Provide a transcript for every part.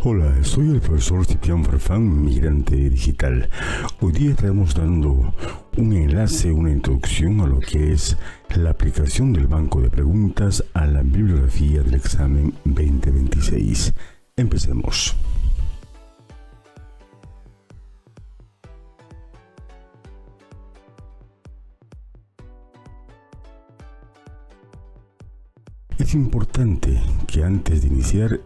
Hola, soy el profesor Ciprián Farfán, migrante digital. Hoy día estaremos dando un enlace, una introducción a lo que es la aplicación del banco de preguntas a la bibliografía del examen 2026. Empecemos. Es importante que antes de iniciar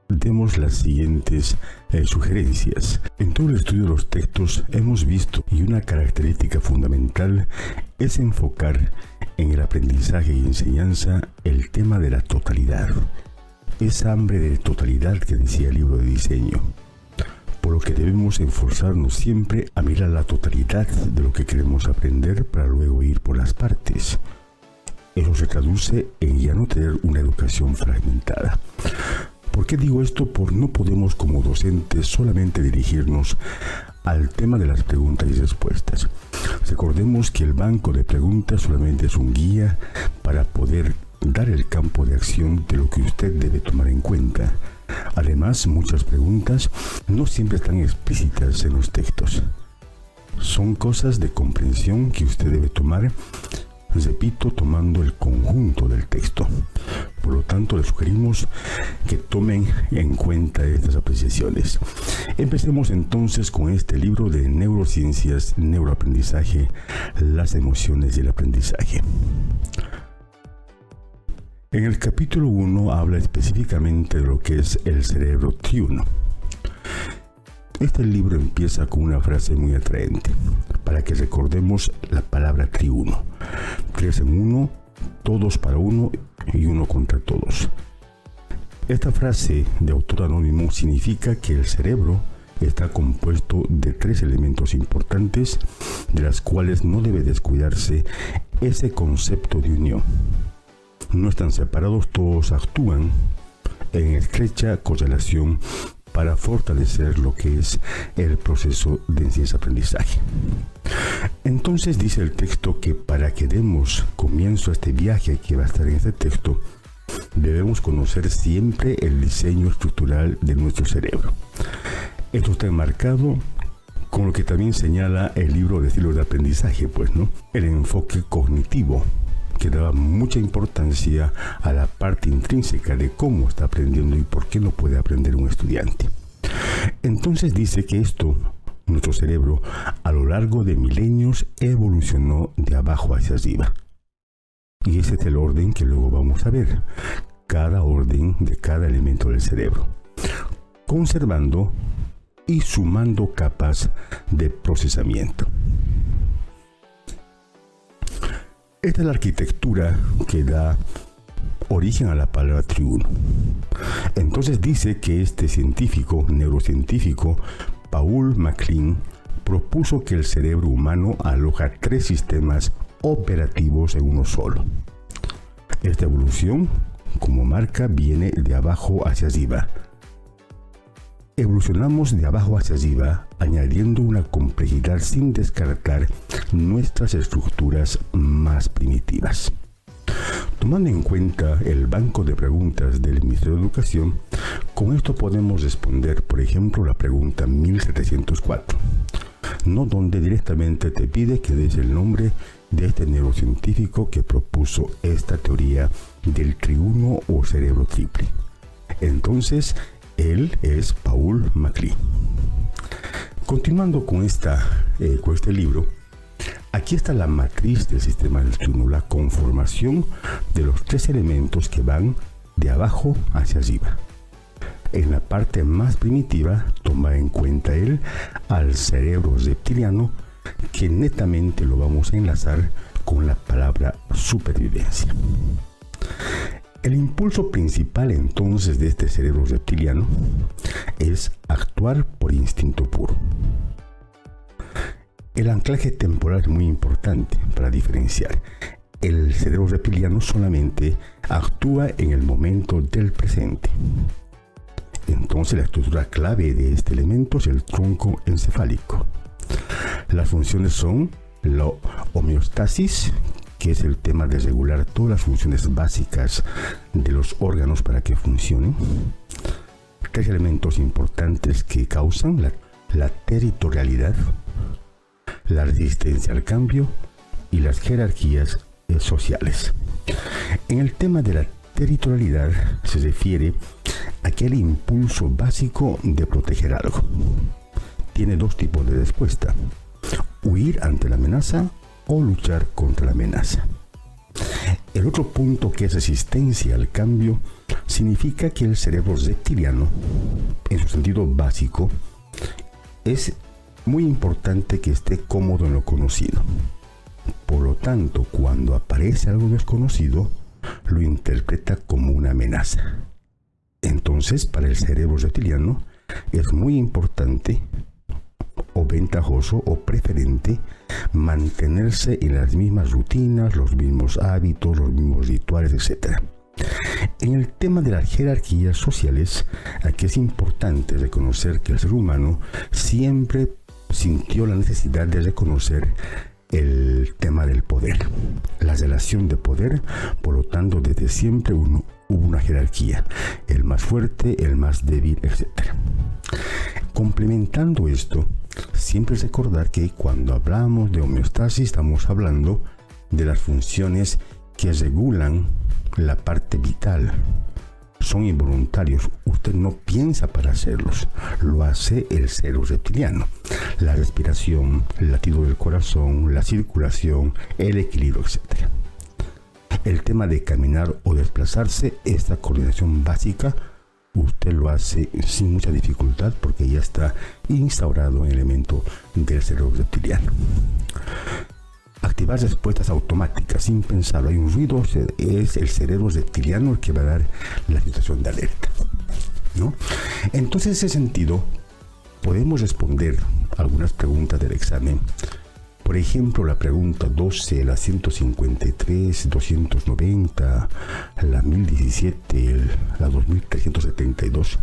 demos las siguientes sugerencias. En todo el estudio de los textos hemos visto, y una característica fundamental es enfocar en el aprendizaje y enseñanza el tema de la totalidad. Esa hambre de totalidad que decía el libro de diseño. Por lo que debemos esforzarnos siempre a mirar la totalidad de lo que queremos aprender para luego ir por las partes. Eso se traduce en ya no tener una educación fragmentada. ¿Por qué digo esto? Porque no podemos como docentes solamente dirigirnos al tema de las preguntas y respuestas. Recordemos que el banco de preguntas solamente es un guía para poder dar el campo de acción de lo que usted debe tomar en cuenta. Además, muchas preguntas no siempre están explícitas en los textos. Son cosas de comprensión que usted debe tomar, repito, tomando el conjunto del texto. Por lo tanto, les sugerimos que tomen en cuenta estas apreciaciones. Empecemos entonces con este libro de neurociencias, neuroaprendizaje, las emociones y el aprendizaje. En el capítulo 1 habla específicamente de lo que es el cerebro triuno. Este libro empieza con una frase muy atraente, para que recordemos la palabra triuno. 3 en 1, todos para uno y uno contra todos. Esta frase de autor anónimo significa que el cerebro está compuesto de 3 elementos importantes, de las cuales no debe descuidarse ese concepto de unión. No están separados, todos actúan en estrecha correlación para fortalecer lo que es el proceso de enseñanza-aprendizaje. Entonces dice el texto que para que demos comienzo a este viaje que va a estar en este texto, debemos conocer siempre el diseño estructural de nuestro cerebro. Esto está enmarcado con lo que también señala el libro de estilos de aprendizaje, el enfoque cognitivo, que daba mucha importancia a la parte intrínseca de cómo está aprendiendo y por qué no puede aprender un estudiante. Entonces dice que nuestro cerebro, a lo largo de milenios evolucionó de abajo hacia arriba. Y ese es el orden que luego vamos a ver, cada orden de cada elemento del cerebro, conservando y sumando capas de procesamiento. Esta es la arquitectura que da origen a la palabra triuno. Entonces dice que este neurocientífico, Paul MacLean, propuso que el cerebro humano aloja 3 sistemas operativos en uno solo. Esta evolución, como marca, viene de abajo hacia arriba. Evolucionamos de abajo hacia arriba, añadiendo una complejidad sin descartar nuestras estructuras más primitivas. Tomando en cuenta el banco de preguntas del Ministerio de Educación, con esto podemos responder, por ejemplo, la pregunta 1704, donde directamente te pide que des el nombre de este neurocientífico que propuso esta teoría del triuno o cerebro triple. Entonces, él es Paul MacLean. Continuando con este libro, aquí está la matriz del sistema del triuno, la conformación de los 3 elementos que van de abajo hacia arriba. En la parte más primitiva toma en cuenta él al cerebro reptiliano, que netamente lo vamos a enlazar con la palabra supervivencia. El impulso principal entonces de este cerebro reptiliano es actuar por instinto puro. El anclaje temporal es muy importante para diferenciar. El cerebro reptiliano solamente actúa en el momento del presente. Entonces la estructura clave de este elemento es el tronco encefálico. Las funciones son la homeostasis, que es el tema de regular todas las funciones básicas de los órganos para que funcionen. tres elementos importantes que causan la territorialidad, la resistencia al cambio y las jerarquías sociales. En el tema de la territorialidad se refiere a aquel impulso básico de proteger algo. Tiene dos tipos de respuesta: huir ante la amenaza o luchar contra la amenaza. El otro punto, que es resistencia al cambio, significa que el cerebro reptiliano, en su sentido básico, es muy importante que esté cómodo en lo conocido. Por lo tanto, cuando aparece algo desconocido, lo interpreta como una amenaza. Entonces, para el cerebro reptiliano, es muy importante o ventajoso o preferente mantenerse en las mismas rutinas, los mismos hábitos, los mismos rituales, etc. En el tema de las jerarquías sociales, aquí es importante reconocer que el ser humano siempre sintió la necesidad de reconocer el tema del poder, la relación de poder. Por lo tanto, desde siempre hubo una jerarquía: el más fuerte, el más débil, etc. Complementando esto, siempre recordar que cuando hablamos de homeostasis estamos hablando de las funciones que regulan la parte vital. Son involuntarios, usted no piensa para hacerlos, lo hace el cerebro reptiliano. La respiración, el latido del corazón, la circulación, el equilibrio, etc. El tema de caminar o desplazarse, esta coordinación básica, usted lo hace sin mucha dificultad porque ya está instaurado en el elemento del cerebro reptiliano. Activar respuestas automáticas sin pensarlo. Hay un ruido, es el cerebro reptiliano el que va a dar la situación de alerta, ¿no? Entonces, en ese sentido, podemos responder algunas preguntas del examen. Por ejemplo, la pregunta 12, la 153, 290, la 1017, la 2372.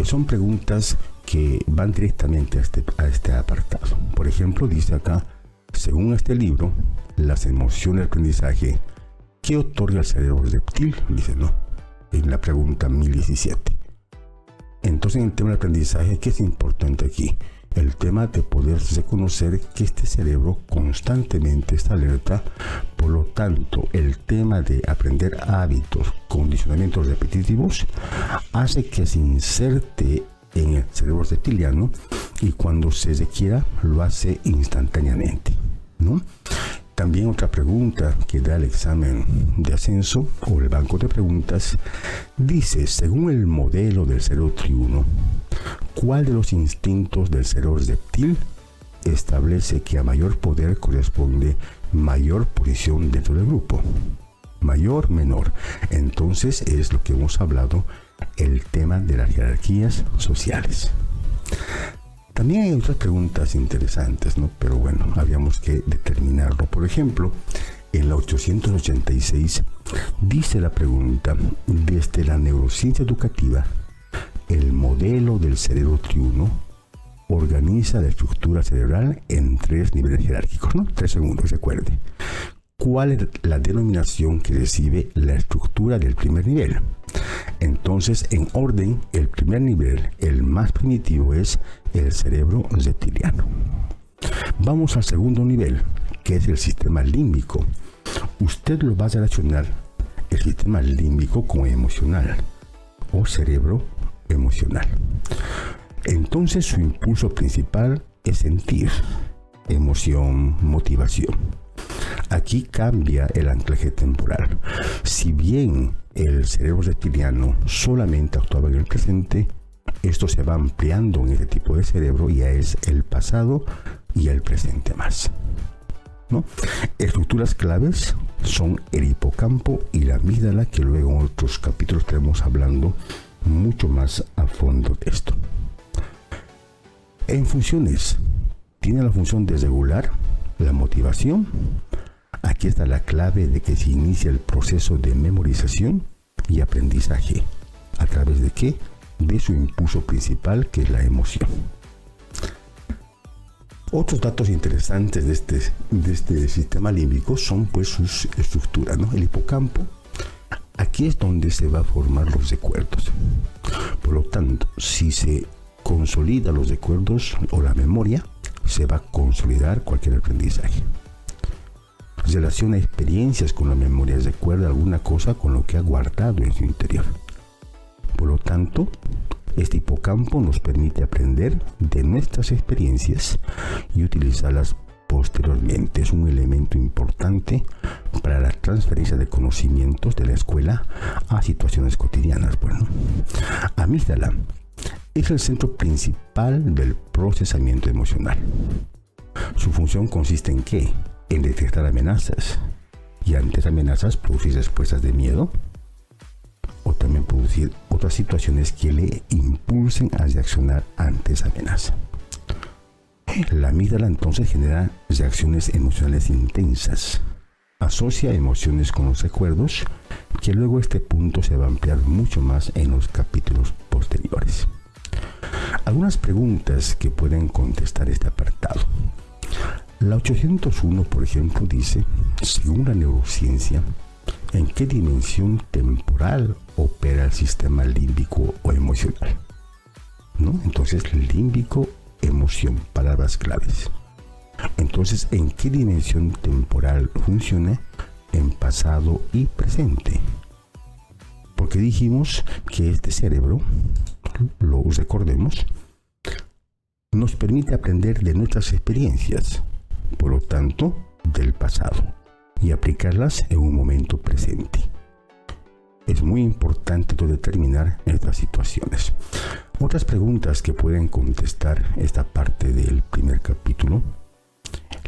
Son preguntas que van directamente a este apartado. Por ejemplo, dice acá: según este libro, las emociones de aprendizaje, ¿qué otorga el cerebro reptil? Dice, no, en la pregunta 1017. Entonces, en el tema del aprendizaje, ¿qué es importante aquí? El tema de poder reconocer que este cerebro constantemente está alerta. Por lo tanto, el tema de aprender hábitos, condicionamientos repetitivos, hace que se inserte en el cerebro reptiliano y cuando se requiera lo hace instantáneamente, ¿no? También otra pregunta que da el examen de ascenso o el banco de preguntas dice: según el modelo del cerebro triuno, ¿cuál de los instintos del cerebro reptil establece que a mayor poder corresponde mayor posición dentro del grupo? Mayor, menor. Entonces es lo que hemos hablado, el tema de las jerarquías sociales. También hay otras preguntas interesantes, ¿no? Pero bueno, habíamos que determinarlo. Por ejemplo, en la 886 dice la pregunta: desde la neurociencia educativa, el modelo del cerebro triuno organiza la estructura cerebral en 3 niveles jerárquicos, ¿no? 3 segundos, recuerde. ¿Cuál es la denominación que recibe la estructura del primer nivel? Entonces, en orden, el primer nivel, el más primitivo, es el cerebro reptiliano. Vamos al segundo nivel, que es el sistema límbico. Usted lo va a relacionar el sistema límbico con emocional o cerebro emocional. Entonces, su impulso principal es sentir, emoción, motivación. Aquí cambia el anclaje temporal. Si bien el cerebro reptiliano solamente actuaba en el presente, esto se va ampliando en este tipo de cerebro y ya es el pasado y el presente más, ¿no? Estructuras claves son el hipocampo y la amígdala, que luego en otros capítulos estaremos hablando mucho más a fondo de esto. En funciones, tiene la función de regular la motivación. Aquí está la clave de que se inicia el proceso de memorización y aprendizaje. ¿A través de qué? De su impulso principal, que es la emoción. Otros datos interesantes de este sistema límbico son pues sus estructuras, ¿no? El hipocampo, aquí es donde se va a formar los recuerdos. Por lo tanto, si se consolida los recuerdos o la memoria, se va a consolidar cualquier aprendizaje. Relaciona experiencias con la memoria, recuerda alguna cosa con lo que ha guardado en su interior. Por lo tanto, este hipocampo nos permite aprender de nuestras experiencias y utilizarlas posteriormente. Es un elemento importante para la transferencia de conocimientos de la escuela a situaciones cotidianas. Bueno, amígdala es el centro principal del procesamiento emocional. Su función consiste en ¿qué? En detectar amenazas y ante amenazas producir respuestas de miedo o también producir otras situaciones que le impulsen a reaccionar ante esa amenaza. La amígdala entonces genera reacciones emocionales intensas, asocia emociones con los recuerdos, que luego este punto se va a ampliar mucho más en los capítulos posteriores. Algunas preguntas que pueden contestar este apartado. La 801, por ejemplo, dice, según la neurociencia, ¿en qué dimensión temporal opera el sistema límbico o emocional? ¿No? Entonces, límbico, emoción, palabras claves. Entonces, ¿en qué dimensión temporal funciona? En pasado y presente. Porque dijimos que este cerebro, lo recordemos, nos permite aprender de nuestras experiencias, por lo tanto, del pasado, y aplicarlas en un momento presente. Es muy importante determinar estas situaciones. Otras preguntas que pueden contestar esta parte del primer capítulo.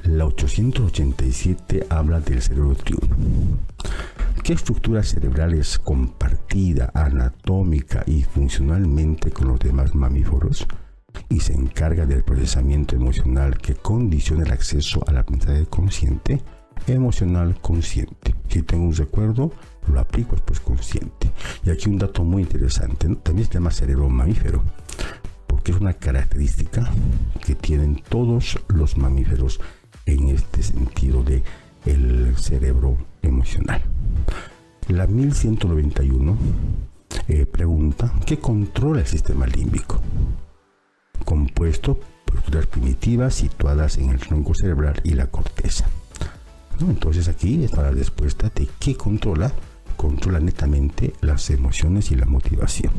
La 887 habla del cerebro triuno. ¿Qué estructura cerebral es compartida anatómica y funcionalmente con los demás mamíferos y se encarga del procesamiento emocional que condiciona el acceso al aprendizaje consciente, emocional, consciente? Si tengo un recuerdo, lo aplico después consciente. Y aquí un dato muy interesante, ¿no? También se llama cerebro mamífero, porque es una característica que tienen todos los mamíferos en este sentido de el cerebro emocional. La 1191 pregunta, ¿qué controla el sistema límbico? Compuesto por estructuras primitivas situadas en el tronco cerebral y la corteza, ¿no? Entonces aquí está la respuesta de qué controla. Controla netamente las emociones y la motivación.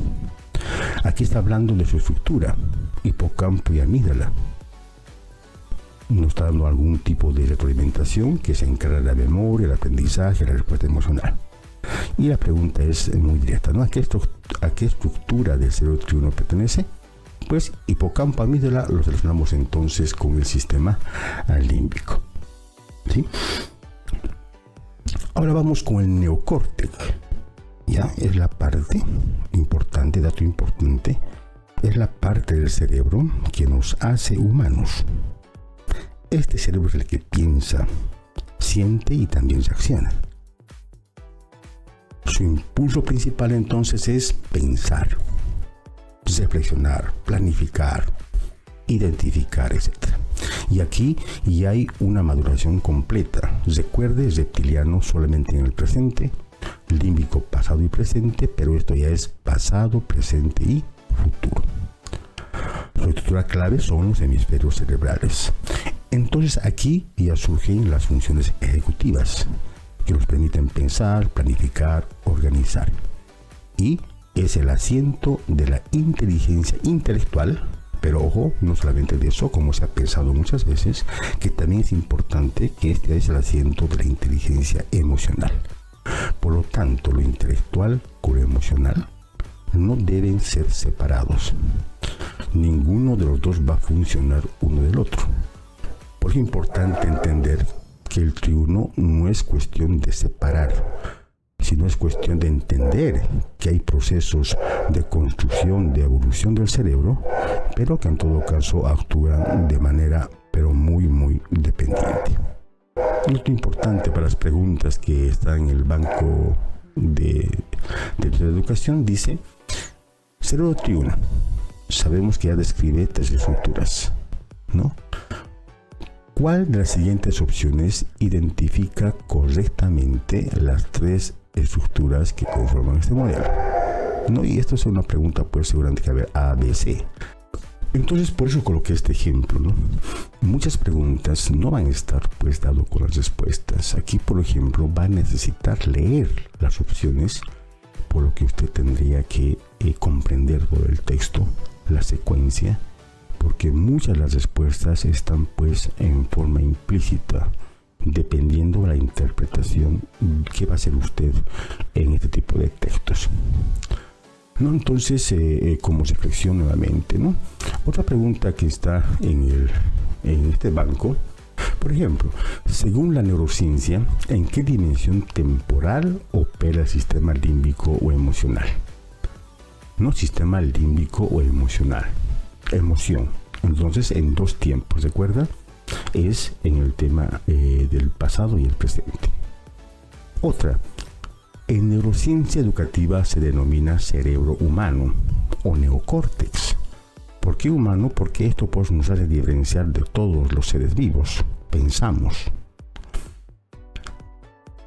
Aquí está hablando de su estructura, hipocampo y amígdala. Nos está dando algún tipo de retroalimentación que se encarga de la memoria, el aprendizaje, la respuesta emocional. Y la pregunta es muy directa, ¿no? ¿A qué estructura del cerebro triuno pertenece? Pues hipocampo, amígdala, los relacionamos entonces con el sistema límbico, ¿sí? Ahora vamos con el neocórtex. Ya es la parte importante, dato importante, es la parte del cerebro que nos hace humanos. Este cerebro es el que piensa, siente y también reacciona. Su impulso principal entonces es pensar, reflexionar, planificar, identificar, etc. Y aquí ya hay una maduración completa. Recuerde, reptiliano solamente en el presente, límbico pasado y presente, pero esto ya es pasado, presente y futuro. Su estructura clave son los hemisferios cerebrales. Entonces aquí ya surgen las funciones ejecutivas que nos permiten pensar, planificar, organizar. Y es el asiento de la inteligencia intelectual. Pero ojo, no solamente de eso, como se ha pensado muchas veces, que también es importante que este es el asiento de la inteligencia emocional. Por lo tanto, lo intelectual con lo emocional no deben ser separados. Ninguno de los dos va a funcionar uno del otro. Por eso es importante entender que el triuno no es cuestión de separar, sino es cuestión de entender que hay procesos de construcción, de evolución del cerebro, pero que en todo caso actúan de manera pero muy dependiente. Lo importante para las preguntas que están en el banco de la educación dice, cerebro triuno. Sabemos que ya describe tres estructuras, ¿no? ¿Cuál de las siguientes opciones identifica correctamente las tres estructuras que conforman este modelo? ¿no? Y esto es una pregunta, pues seguramente que va a haber A, B, C. Entonces, por eso coloqué este ejemplo, ¿no? Muchas preguntas no van a estar, pues, dado con las respuestas. Aquí, por ejemplo, va a necesitar leer las opciones, por lo que usted tendría que comprender todo el texto, la secuencia, porque muchas de las respuestas están, pues, en forma implícita, dependiendo de la interpretación que va a hacer usted en este tipo de textos, ¿no? Entonces, como reflexión nuevamente, ¿no? Otra pregunta que está en este banco, por ejemplo, según la neurociencia, ¿en qué dimensión temporal opera el sistema límbico o emocional? No sistema límbico o emocional, emoción. Entonces, en dos tiempos, ¿recuerda? Es en el tema del pasado y el presente. Otra, en neurociencia educativa se denomina cerebro humano o neocórtex. ¿Por qué humano? Porque esto, pues, nos hace diferenciar de todos los seres vivos. Pensamos.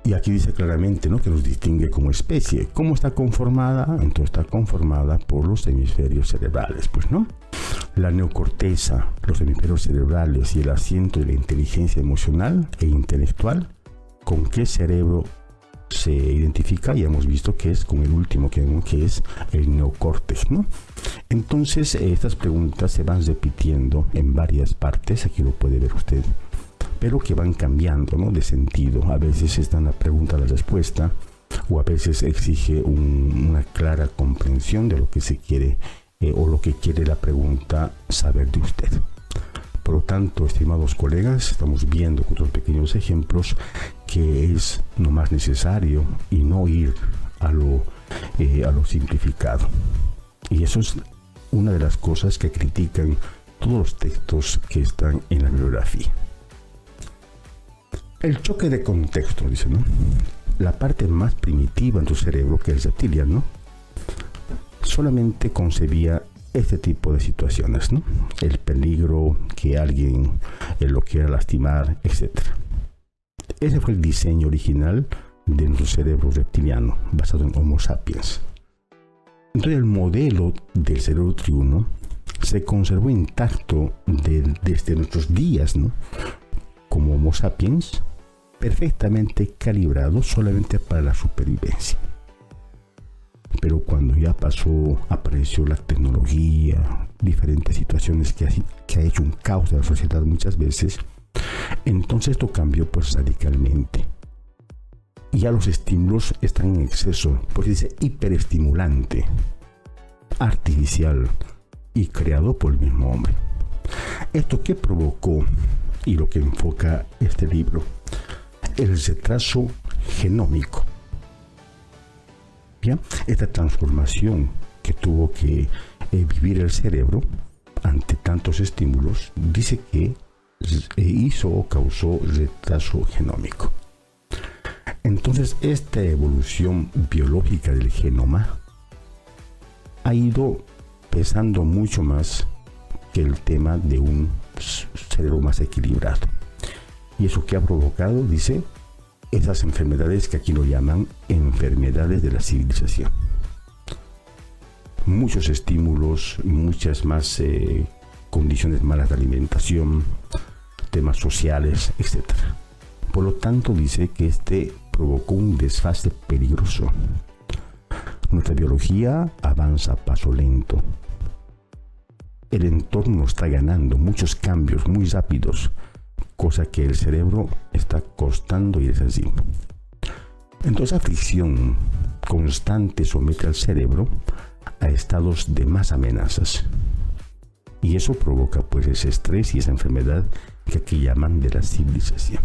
Y aquí dice claramente, ¿no?, que nos distingue como especie. ¿Cómo está conformada? Entonces está conformada por los hemisferios cerebrales, pues, ¿no? La neocorteza, los hemisferios cerebrales y el asiento de la inteligencia emocional e intelectual. ¿Con qué cerebro se identifica? Ya hemos visto que es con el último que es el neocórtex, ¿no? Entonces, estas preguntas se van repitiendo en varias partes, aquí lo puede ver usted, pero que van cambiando, ¿no?, de sentido. A veces está la pregunta, la respuesta, o a veces exige una clara comprensión de lo que se quiere o lo que quiere la pregunta saber de usted. Por lo tanto, estimados colegas, estamos viendo con otros pequeños ejemplos que es no más necesario y no ir a lo simplificado. Y eso es una de las cosas que critican todos los textos que están en la bibliografía. El choque de contexto, dice, ¿no? La parte más primitiva en tu cerebro, que es reptiliano, solamente concebía este tipo de situaciones, ¿no? El peligro, que alguien lo quiera lastimar, etc. Ese fue el diseño original de nuestro cerebro reptiliano, basado en Homo sapiens. Entonces, el modelo del cerebro triuno se conservó intacto desde nuestros días, ¿no?, como Homo sapiens, perfectamente calibrado solamente para la supervivencia. Pero cuando ya apareció la tecnología, diferentes situaciones que ha hecho un caos de la sociedad muchas veces, entonces esto cambió, pues, radicalmente. Y ya los estímulos están en exceso, pues dice hiperestimulante, artificial y creado por el mismo hombre. ¿Esto qué provocó? Y lo que enfoca este libro, el retraso genómico. Bien, esta transformación que tuvo que vivir el cerebro ante tantos estímulos, dice que hizo o causó retraso genómico. Entonces, esta evolución biológica del genoma ha ido pesando mucho más que el tema de un cerebro más equilibrado. Y eso que ha provocado, dice, esas enfermedades que aquí lo llaman enfermedades de la civilización. Muchos estímulos, muchas más condiciones malas de alimentación, temas sociales, etc. Por lo tanto, dice que este provocó un desfase peligroso. Nuestra biología avanza a paso lento. El entorno está ganando muchos cambios muy rápidos, cosa que el cerebro está costando y es así. Entonces, la fricción constante somete al cerebro a estados de más amenazas. Y eso provoca, pues, ese estrés y esa enfermedad que aquí llaman de la civilización.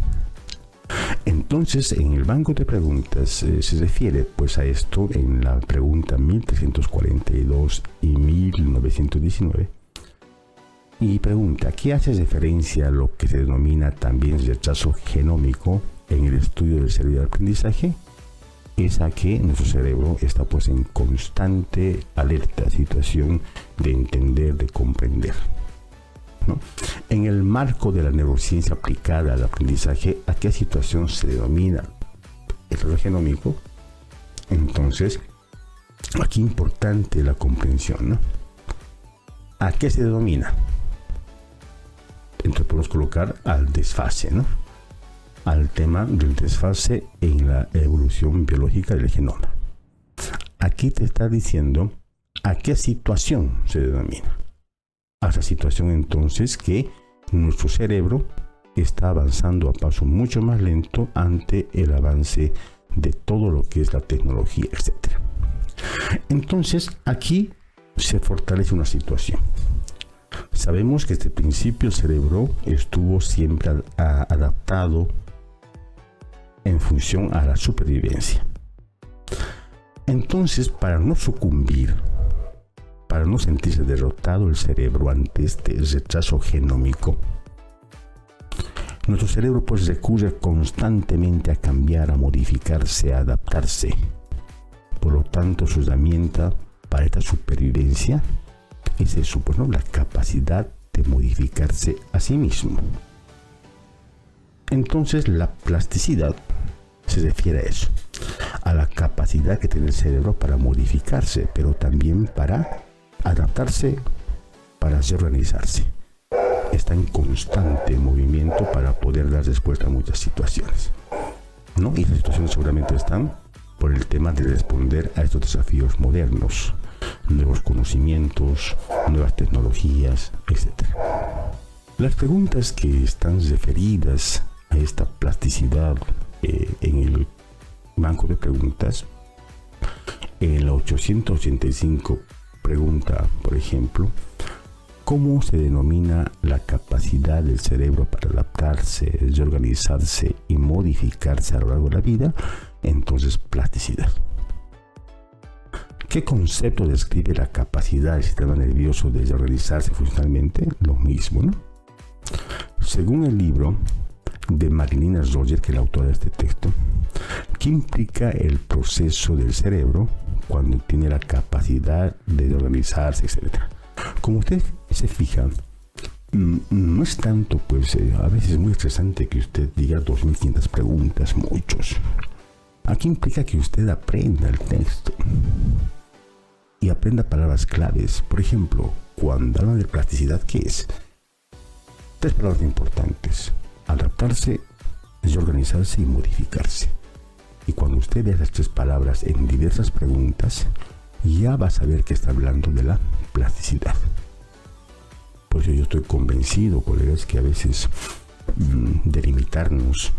Entonces, en el banco de preguntas se refiere, pues, a esto en la pregunta 1342 y 1919. Y pregunta, ¿qué hace referencia a lo que se denomina también retraso genómico en el estudio del cerebro y del aprendizaje? Es a que nuestro cerebro está, pues, en constante alerta, situación de entender, de comprender, ¿no? En el marco de la neurociencia aplicada al aprendizaje, ¿a qué situación se denomina el retraso genómico? Entonces, Aquí importante la comprensión, ¿no? ¿A qué se denomina? Entonces podemos colocar al desfase, ¿no? Al tema del desfase en la evolución biológica del genoma. Aquí te está diciendo a qué situación se denomina. A esa situación entonces que nuestro cerebro está avanzando a paso mucho más lento ante el avance de todo lo que es la tecnología, etc. Entonces aquí se fortalece una situación. Sabemos que desde el principio el cerebro estuvo siempre adaptado en función a la supervivencia. Entonces, para no sucumbir, para no sentirse derrotado el cerebro ante este rechazo genómico, nuestro cerebro pues recurre constantemente a cambiar, a modificarse, a adaptarse. Por lo tanto, su herramienta para esta supervivencia es eso, pues, ¿no? La capacidad de modificarse a sí mismo. Entonces, la plasticidad se refiere a eso, a la capacidad que tiene el cerebro para modificarse, pero también para adaptarse, para reorganizarse. Está en constante movimiento para poder dar respuesta a muchas situaciones, ¿no? Y las situaciones seguramente están por el tema de responder a estos desafíos modernos, nuevos conocimientos, nuevas tecnologías, etc. Las preguntas que están referidas a esta plasticidad en el banco de preguntas, en la 885 pregunta, por ejemplo, ¿cómo se denomina la capacidad del cerebro para adaptarse, reorganizarse y modificarse a lo largo de la vida? Entonces, plasticidad. ¿Qué concepto describe la capacidad del sistema nervioso de reorganizarse funcionalmente? Lo mismo, ¿no? Según el libro de Marilina Roger, que es la autora de este texto, ¿qué implica el proceso del cerebro cuando tiene la capacidad de organizarse, etcétera? Como usted se fija, no es tanto, pues a veces es muy estresante que usted diga 2500 preguntas, muchos. Aquí implica que usted aprenda el texto y aprenda palabras claves. Por ejemplo, cuando hablan de plasticidad, ¿qué es? 3 palabras importantes: adaptarse, reorganizarse y modificarse. Y cuando usted vea las 3 palabras en diversas preguntas, ya va a saber que está hablando de la plasticidad. Por eso yo estoy convencido, colegas, que a veces delimitarnos,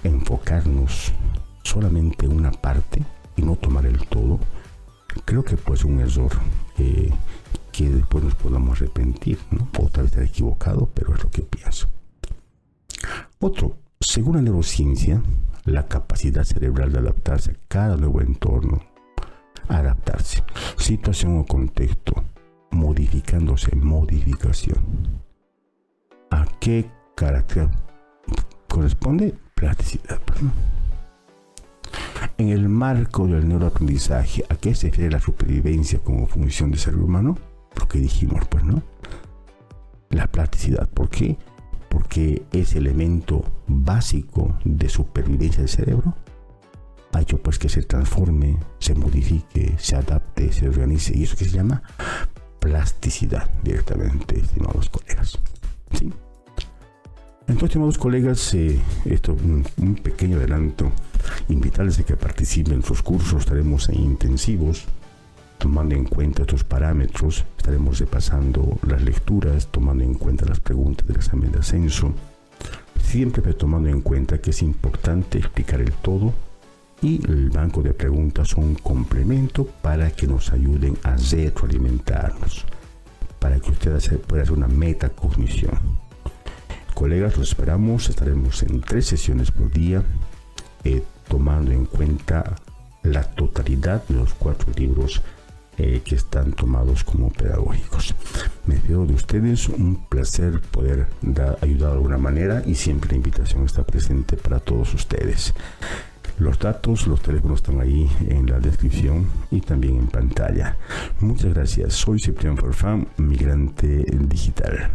enfocarnos solamente en una parte y no tomar el todo, creo que puede ser un error que después nos podamos arrepentir, ¿no? Otra vez estar equivocado, pero es lo que pienso. Otro, según la neurociencia, la capacidad cerebral de adaptarse a cada nuevo entorno, adaptarse, situación o contexto, modificándose, modificación. ¿A qué carácter corresponde? Plasticidad, ¿no? En el marco del neuroaprendizaje, ¿a qué se refiere la supervivencia como función del ser humano? Lo que dijimos, pues, ¿no? La plasticidad. ¿Por qué? Porque es elemento básico de supervivencia del cerebro. Ha hecho pues que se transforme, se modifique, se adapte, se organice, y eso que se llama plasticidad directamente, estimados colegas. ¿Sí? Entonces, estimados colegas, esto un pequeño adelanto. Invitarles a que participen en nuestros cursos. Estaremos en intensivos, tomando en cuenta estos parámetros. Estaremos repasando las lecturas, tomando en cuenta las preguntas del examen de ascenso, siempre tomando en cuenta que es importante explicar el todo, y el banco de preguntas son un complemento para que nos ayuden a retroalimentarnos, para que usted pueda hacer una metacognición. Colegas, los esperamos. Estaremos en 3 sesiones por día, tomando en cuenta la totalidad de los 4 libros que están tomados como pedagógicos. Me despido de ustedes, un placer poder ayudar de alguna manera, y siempre la invitación está presente para todos ustedes. Los datos, los teléfonos están ahí en la descripción y también en pantalla. Muchas gracias. Soy Ciprián Farfán, migrante digital.